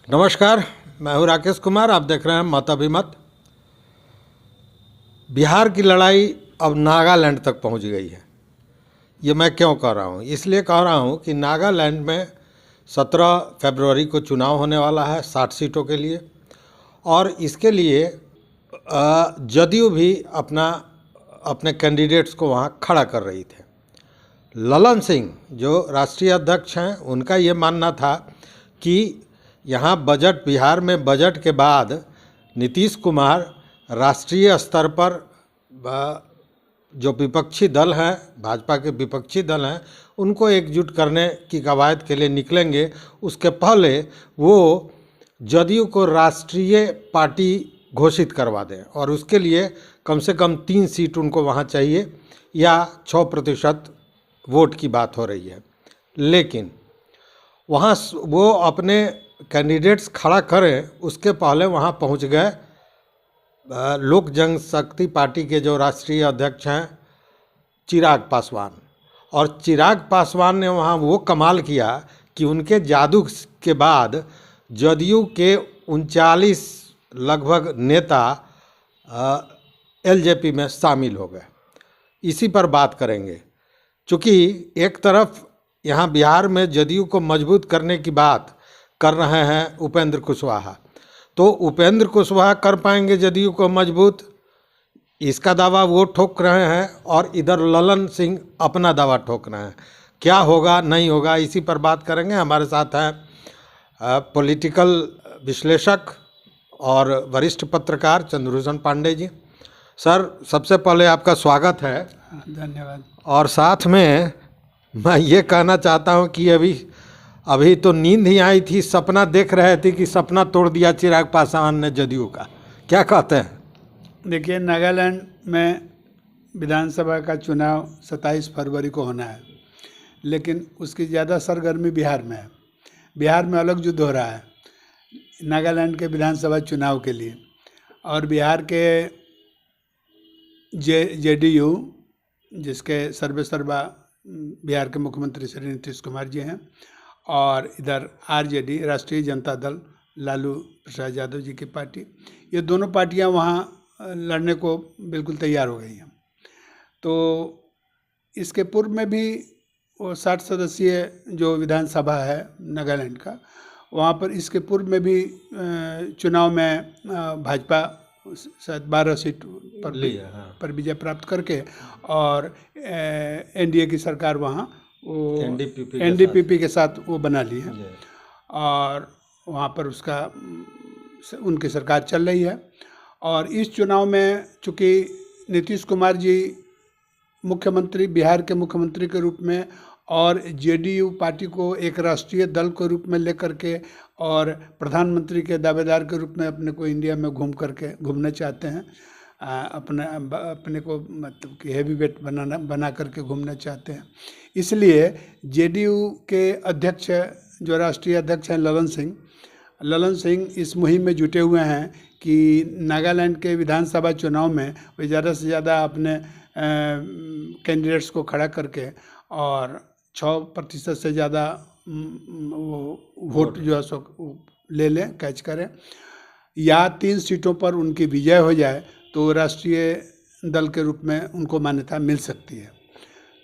नमस्कार, मैं हूं राकेश कुमार। आप देख रहे हैं मत अभिमत। बिहार की लड़ाई अब नागालैंड तक पहुंच गई है। ये मैं क्यों कह रहा हूं? इसलिए कह रहा हूं कि नागालैंड में 17 फरवरी को चुनाव होने वाला है 60 सीटों के लिए, और इसके लिए जदयू भी अपने कैंडिडेट्स को वहां खड़ा कर रही थे। ललन सिंह जो राष्ट्रीय अध्यक्ष हैं, उनका ये मानना था कि यहाँ बिहार में बजट के बाद नीतीश कुमार राष्ट्रीय स्तर पर जो विपक्षी दल हैं, भाजपा के विपक्षी दल हैं, उनको एकजुट करने की कवायद के लिए निकलेंगे। उसके पहले वो जदयू को राष्ट्रीय पार्टी घोषित करवा दें, और उसके लिए कम से कम 3 सीट उनको वहाँ चाहिए, या 6% वोट की बात हो रही है। लेकिन वहाँ वो अपने कैंडिडेट्स खड़ा करें उसके पहले वहाँ पहुँच गए लोक जनशक्ति पार्टी के जो राष्ट्रीय अध्यक्ष हैं चिराग पासवान। और चिराग पासवान ने वहाँ वो कमाल किया कि उनके जादू के बाद जदयू के 39 लगभग नेता एलजेपी में शामिल हो गए। इसी पर बात करेंगे। चूँकि एक तरफ यहाँ बिहार में जदयू को मजबूत करने की बात कर रहे हैं उपेंद्र कुशवाहा, तो उपेंद्र कुशवाहा कर पाएंगे जदयू को मजबूत, इसका दावा वो ठोक रहे हैं, और इधर ललन सिंह अपना दावा ठोक रहे हैं। क्या होगा नहीं होगा, इसी पर बात करेंगे। हमारे साथ हैं पॉलिटिकल विश्लेषक और वरिष्ठ पत्रकार चंद्रभूषण पांडे जी। सर, सबसे पहले आपका स्वागत है। धन्यवाद। और साथ में मैं ये कहना चाहता हूँ कि अभी तो नींद ही आई थी, सपना देख रहे थे कि सपना तोड़ दिया चिराग पासवान ने जदयू का। क्या कहते हैं? देखिए, नागालैंड में विधानसभा का चुनाव 27 फरवरी को होना है, लेकिन उसकी ज़्यादा सरगर्मी बिहार में है। बिहार में अलग युद्ध हो रहा है नागालैंड के विधानसभा चुनाव के लिए। और बिहार के जेडीयू, जिसके सर्वेसर्वा बिहार के मुख्यमंत्री श्री नीतीश कुमार जी हैं, और इधर आरजेडी, राष्ट्रीय जनता दल, लालू प्रसाद यादव जी की पार्टी, ये दोनों पार्टियां वहाँ लड़ने को बिल्कुल तैयार हो गई हैं। तो इसके पूर्व में भी वो 60 सदस्यीय जो विधानसभा है नागालैंड का, वहाँ पर इसके पूर्व में भी चुनाव में भाजपा शायद 12 सीट पर विजय प्राप्त करके, और एनडीए की सरकार वहाँ एनडीपीपी के साथ वो बना ली है, और वहाँ पर उनकी सरकार चल रही है। और इस चुनाव में चूँकि नीतीश कुमार जी बिहार के मुख्यमंत्री के रूप में, और जेडीयू पार्टी को एक राष्ट्रीय दल के रूप में लेकर के, और प्रधानमंत्री के दावेदार के रूप में अपने को इंडिया में घूमना चाहते हैं, अपने को मतलब कि हैवी वेट बना करके घूमना चाहते हैं। इसलिए जेडीयू के अध्यक्ष, जो राष्ट्रीय अध्यक्ष हैं ललन सिंह इस मुहिम में जुटे हुए हैं कि नागालैंड के विधानसभा चुनाव में वे ज़्यादा से ज़्यादा अपने कैंडिडेट्स को खड़ा करके, और 6% से ज़्यादा वोट जो है सो ले लें, कैच करें, या 3 सीटों पर उनकी विजय हो जाए तो राष्ट्रीय दल के रूप में उनको मान्यता मिल सकती है।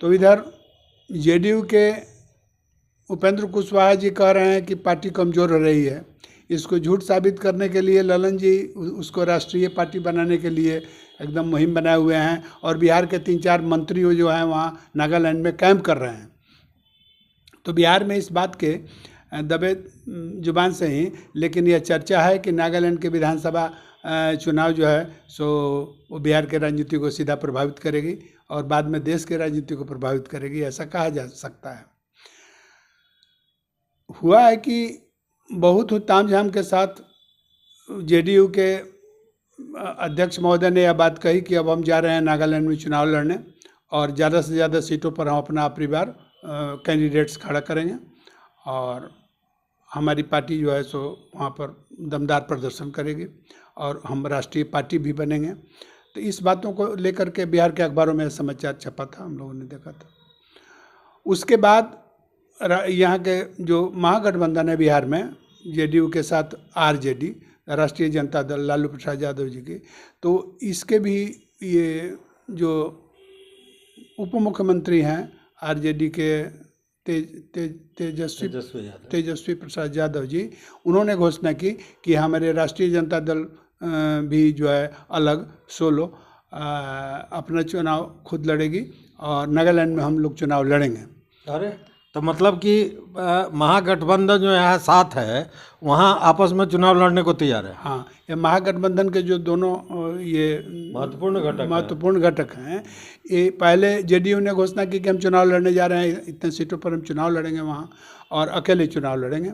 तो इधर जेडीयू के उपेंद्र कुशवाहा जी कह रहे हैं कि पार्टी कमज़ोर हो रही है। इसको झूठ साबित करने के लिए ललन जी उसको राष्ट्रीय पार्टी बनाने के लिए एकदम मुहिम बनाए हुए हैं, और बिहार के 3-4 मंत्री जो हैं वहाँ नागालैंड में कैंप कर रहे हैं। तो बिहार में इस बात के दबे जुबान से ही, लेकिन यह चर्चा है कि नागालैंड के विधानसभा चुनाव जो है सो वो बिहार के राजनीति को सीधा प्रभावित करेगी, और बाद में देश के राजनीति को प्रभावित करेगी, ऐसा कहा जा सकता है। हुआ है कि बहुत तामझाम के साथ जेडीयू के अध्यक्ष महोदय ने यह बात कही कि अब हम जा रहे हैं नागालैंड में चुनाव लड़ने, और ज़्यादा से ज़्यादा सीटों पर हम अपना परिवार कैंडिडेट्स खड़ा करेंगे, और हमारी पार्टी जो है सो वहाँ पर दमदार प्रदर्शन करेगी, और हम राष्ट्रीय पार्टी भी बनेंगे। तो इस बातों को लेकर के बिहार के अखबारों में समाचार छपा था, हम लोगों ने देखा था। उसके बाद यहाँ के जो महागठबंधन है बिहार में, जेडीयू के साथ आरजेडी, राष्ट्रीय जनता दल लालू प्रसाद यादव जी की, तो इसके भी ये जो उप मुख्यमंत्री हैं आरजेडी के तेजस्वी प्रसाद यादव जी, उन्होंने घोषणा की कि हमारे राष्ट्रीय जनता दल भी जो है अलग सोलो अपना चुनाव खुद लड़ेगी और नागालैंड में हम लोग चुनाव लड़ेंगे। अरे तो मतलब कि महागठबंधन जो यहाँ साथ है वहाँ आपस में चुनाव लड़ने को तैयार है। हाँ, ये महागठबंधन के जो दोनों ये महत्वपूर्ण घटक हैं, ये पहले जेडीयू ने घोषणा की कि हम चुनाव लड़ने जा रहे हैं, इतने सीटों पर हम चुनाव लड़ेंगे वहाँ और अकेले चुनाव लड़ेंगे।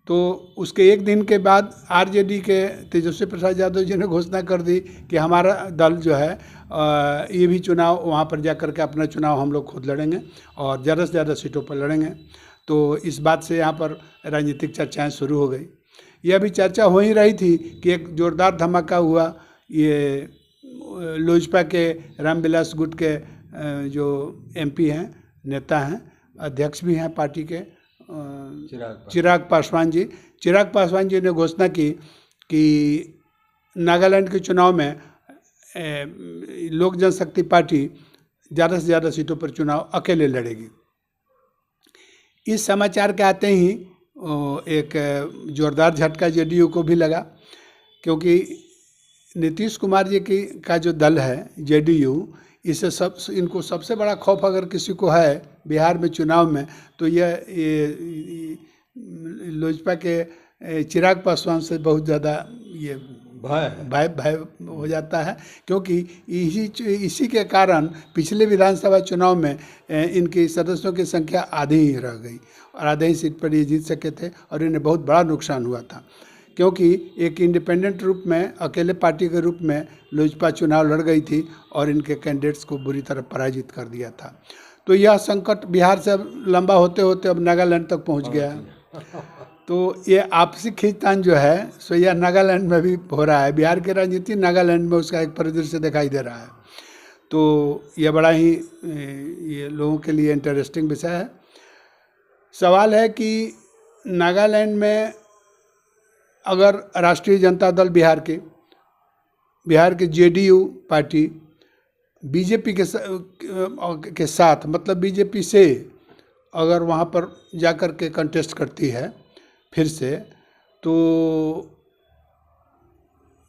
तो उसके एक दिन के बाद आरजेडी के तेजस्वी प्रसाद यादव जी ने घोषणा कर दी कि हमारा दल जो है ये भी चुनाव वहाँ पर जा कर के अपना चुनाव हम लोग खुद लड़ेंगे और ज़्यादा से ज़्यादा सीटों पर लड़ेंगे। तो इस बात से यहाँ पर राजनीतिक चर्चाएं शुरू हो गई। यह भी चर्चा हो ही रही थी कि एक जोरदार धमाका हुआ, ये लोजपा के रामविलास गुट के जो एमपी हैं, नेता हैं, अध्यक्ष भी हैं पार्टी के, चिराग पासवान जी ने घोषणा की कि नागालैंड के चुनाव में लोक जनशक्ति पार्टी ज़्यादा से ज़्यादा सीटों पर चुनाव अकेले लड़ेगी। इस समाचार के आते ही एक जोरदार झटका जेडीयू को भी लगा, क्योंकि नीतीश कुमार जी का जो दल है जेडीयू, इनको सबसे बड़ा खौफ अगर किसी को है बिहार में चुनाव में, तो ये लोजपा के चिराग पासवान से बहुत ज़्यादा ये भय हो जाता है, क्योंकि इसी के कारण पिछले विधानसभा चुनाव में इनके सदस्यों की संख्या आधी ही रह गई और आधे ही सीट पर ये जीत सके थे और इन्हें बहुत बड़ा नुकसान हुआ था, क्योंकि एक इंडिपेंडेंट रूप में, अकेले पार्टी के रूप में लोजपा चुनाव लड़ गई थी और इनके कैंडिडेट्स को बुरी तरह पराजित कर दिया था। तो यह संकट बिहार से लंबा होते होते अब नागालैंड तक पहुंच गया है। तो ये आपसी खींचतान जो है सो यह नागालैंड में भी हो रहा है। बिहार की राजनीति नागालैंड में उसका एक परिदृश्य दिखाई दे रहा है। तो यह बड़ा ही ये लोगों के लिए इंटरेस्टिंग विषय है। सवाल है कि नागालैंड में अगर राष्ट्रीय जनता दल बिहार के जेडीयू पार्टी बीजेपी के साथ, मतलब बीजेपी से अगर वहाँ पर जाकर के कंटेस्ट करती है फिर से, तो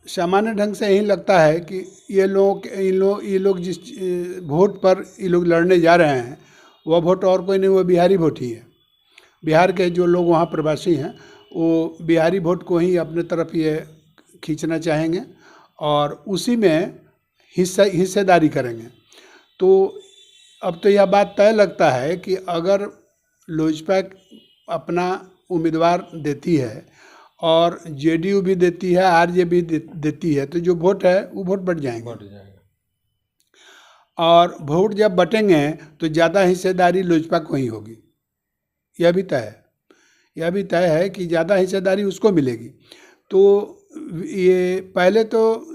सामान्य ढंग से यही लगता है कि ये लोग जिस वोट पर ये लोग लड़ने जा रहे हैं वह वोट और कोई नहीं, वो बिहारी वोट ही है। बिहार के जो लोग वहाँ प्रवासी हैं वो बिहारी वोट को ही अपने तरफ ये खींचना चाहेंगे और उसी में हिस्सेदारी करेंगे। तो अब तो यह बात तय लगता है कि अगर लोजपा अपना उम्मीदवार देती है और जेडीयू भी देती है, आरजेडी भी देती है, तो जो वोट है वो वोट बढ़ जाएंगे। और वोट जब बटेंगे तो ज़्यादा हिस्सेदारी लोजपा को ही होगी। यह भी तय है कि ज़्यादा हिस्सेदारी उसको मिलेगी। तो ये पहले तो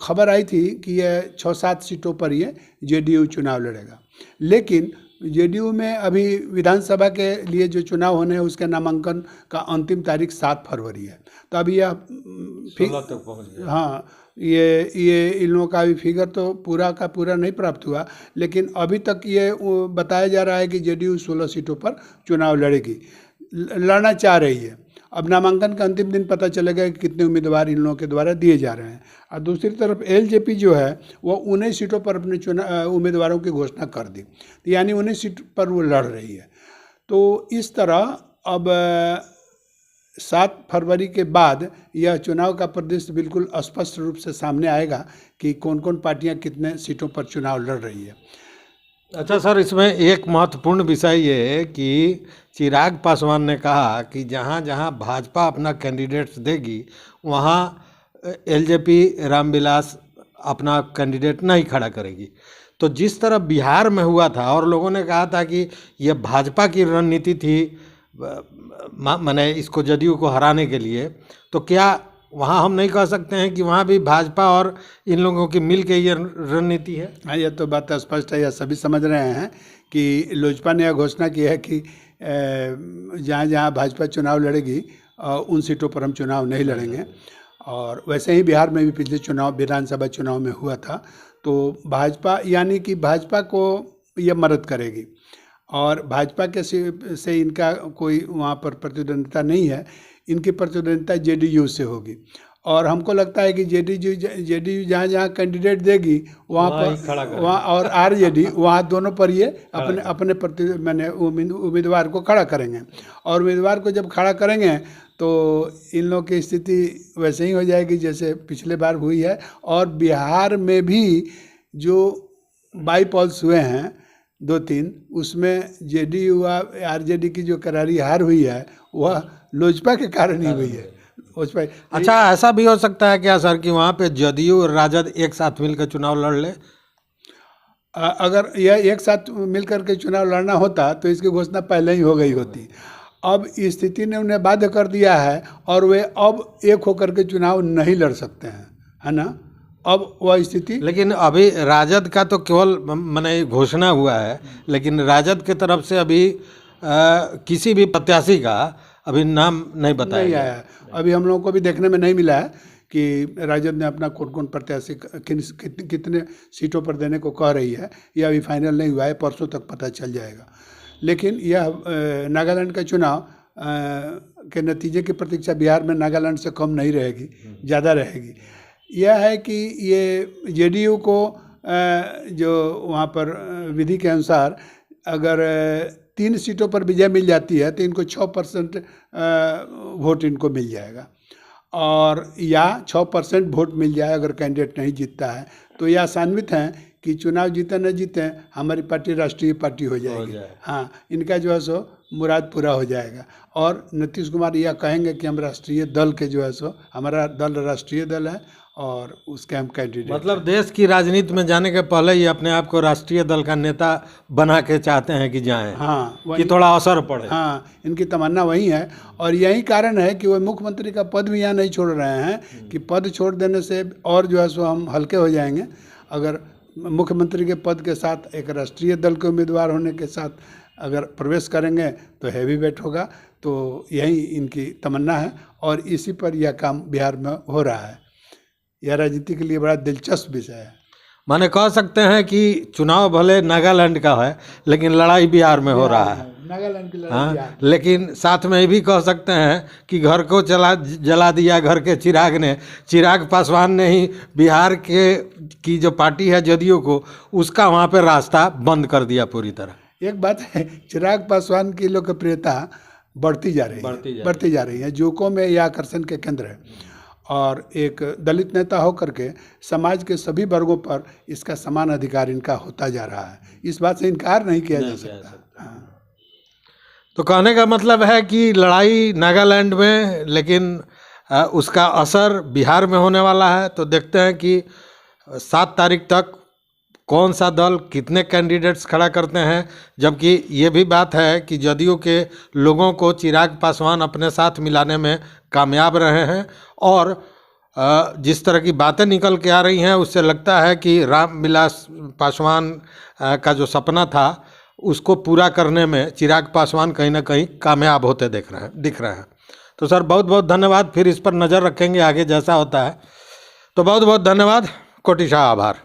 खबर आई थी कि यह 6-7 सीटों पर ये जेडीयू चुनाव लड़ेगा, लेकिन जेडीयू में अभी विधानसभा के लिए जो चुनाव होने हैं उसके नामांकन का अंतिम तारीख 7 फरवरी है। तो अभी यह 16 तक पहुँच गया। हाँ, ये इन लोगों का अभी फिगर तो पूरा का पूरा नहीं प्राप्त हुआ, लेकिन अभी तक ये बताया जा रहा है कि जेडीयू 16 सीटों पर चुनाव लड़ना चाह रही है। अब नामांकन का अंतिम दिन पता चलेगा कि कितने उम्मीदवार इन लोगों के द्वारा दिए जा रहे हैं। और दूसरी तरफ एलजेपी जो है वो 19 सीटों पर अपने उम्मीदवारों की घोषणा कर दी, तो यानी 19 सीट पर वो लड़ रही है। तो इस तरह अब 7 फरवरी के बाद यह चुनाव का परिदृश्य बिल्कुल स्पष्ट रूप से सामने आएगा कि कौन कौन पार्टियां कितने सीटों पर चुनाव लड़ रही है। अच्छा सर, इसमें एक महत्वपूर्ण विषय ये है कि चिराग पासवान ने कहा कि जहाँ जहाँ भाजपा अपना कैंडिडेट्स देगी वहाँ एलजेपी रामविलास अपना कैंडिडेट नहीं खड़ा करेगी। तो जिस तरह बिहार में हुआ था और लोगों ने कहा था कि यह भाजपा की रणनीति थी, माने इसको जदयू को हराने के लिए, तो क्या वहाँ हम नहीं कह सकते हैं कि वहाँ भी भाजपा और इन लोगों की मिल के ये रणनीति है? हाँ, यह तो बात स्पष्ट है, यह सभी समझ रहे हैं कि लोजपा ने यह घोषणा की है कि जहाँ जहाँ भाजपा चुनाव लड़ेगी उन सीटों पर हम चुनाव नहीं लड़ेंगे। और वैसे ही बिहार में भी पिछले चुनाव विधानसभा चुनाव में हुआ था, तो भाजपा यानी कि भाजपा को यह मदद करेगी और भाजपा के से इनका कोई वहाँ पर प्रतिद्वंदिता नहीं है। इनकी प्रतिद्वंदिता जेडीयू से होगी और हमको लगता है कि जेडीयू जहाँ जहाँ कैंडिडेट देगी वहाँ पर वहाँ और आरजेडी वहाँ दोनों पर ये अपने मैंने उम्मीदवार को खड़ा करेंगे और उम्मीदवार को जब खड़ा करेंगे तो इन लोगों की स्थिति वैसे ही हो जाएगी जैसे पिछले बार हुई है। और बिहार में भी जो बाई पॉल्स हुए हैं 2-3, उसमें जेडीयू आरजेडी की जो करारी हार हुई है वह लोजपा के कारण ही हुई है। अच्छा, ऐसा भी हो सकता है क्या सर कि वहाँ पे जदयू और राजद एक साथ मिलकर चुनाव लड़ ले? अगर यह एक साथ मिलकर के चुनाव लड़ना होता तो इसकी घोषणा पहले ही हो गई होती। अब स्थिति ने उन्हें बाध्य कर दिया है और वे अब एक होकर के चुनाव नहीं लड़ सकते हैं, है ना। अब वह स्थिति, लेकिन अभी राजद का तो केवल माने घोषणा हुआ है, लेकिन राजद की तरफ से अभी किसी भी प्रत्याशी का अभी नाम नहीं बताया नहीं आया। अभी हम लोगों को भी देखने में नहीं मिला है कि राजद ने अपना कौन प्रत्याशी कितने सीटों पर देने को कह रही है। यह अभी फाइनल नहीं हुआ है, परसों तक पता चल जाएगा। लेकिन यह नागालैंड का चुनाव के नतीजे की प्रतीक्षा बिहार में नागालैंड से कम नहीं रहेगी, ज़्यादा रहेगी। यह है कि ये जेडीयू को जो वहाँ पर विधि के अनुसार अगर 3 सीटों पर विजय मिल जाती है तो इनको 6% वोट इनको मिल जाएगा और या 6% वोट मिल जाए अगर कैंडिडेट नहीं जीतता है तो यह आशान्वित हैं कि चुनाव जीते न जीते हमारी पार्टी राष्ट्रीय पार्टी हो जाएगी। हाँ, इनका जो है सो मुराद पूरा हो जाएगा और नीतीश कुमार यह कहेंगे कि हम राष्ट्रीय दल के जो है सो हमारा दल राष्ट्रीय दल है और उसके हम कैंडिडेट, मतलब देश की राजनीति में जाने के पहले ही अपने आप को राष्ट्रीय दल का नेता बना के चाहते हैं कि जाएं। हाँ, कि थोड़ा असर पड़े। हाँ, इनकी तमन्ना वही है और यही कारण है कि वो मुख्यमंत्री का पद भी यहाँ नहीं छोड़ रहे हैं कि पद छोड़ देने से और जो है सो हम हल्के हो जाएंगे। अगर मुख्यमंत्री के पद के साथ एक राष्ट्रीय दल के उम्मीदवार होने के साथ अगर प्रवेश करेंगे तो हैवी वेट होगा। तो यही इनकी तमन्ना है और इसी पर यह काम बिहार में हो रहा है। यह राजनीति के लिए बड़ा दिलचस्प विषय है। माने कह सकते हैं कि चुनाव भले नागालैंड का है लेकिन लड़ाई बिहार में हो रहा है। नागालैंड की लड़ाई। हाँ, लेकिन साथ में ये भी कह सकते हैं कि घर को जला दिया घर के चिराग ने। चिराग पासवान ने ही बिहार की जो पार्टी है जदयू को, उसका वहाँ पे रास्ता बंद कर दिया पूरी तरह। एक बात है, चिराग पासवान की लोकप्रियता बढ़ती जा रही है। युवकों में यह आकर्षण के केंद्र है और एक दलित नेता होकर के समाज के सभी वर्गों पर इसका समान अधिकार इनका होता जा रहा है। इस बात से इनकार नहीं किया जा सकता। हाँ। तो कहने का मतलब है कि लड़ाई नागालैंड में, लेकिन उसका असर बिहार में होने वाला है। तो देखते हैं कि 7 तारीख तक कौन सा दल कितने कैंडिडेट्स खड़ा करते हैं। जबकि ये भी बात है कि जदयू के लोगों को चिराग पासवान अपने साथ मिलाने में कामयाब रहे हैं और जिस तरह की बातें निकल के आ रही हैं उससे लगता है कि रामविलास पासवान का जो सपना था उसको पूरा करने में चिराग पासवान कहीं ना कहीं कामयाब होते दिख रहे हैं। तो सर बहुत बहुत धन्यवाद। फिर इस पर नज़र रखेंगे आगे जैसा होता है। तो बहुत बहुत धन्यवाद, कोटिशाह आभार।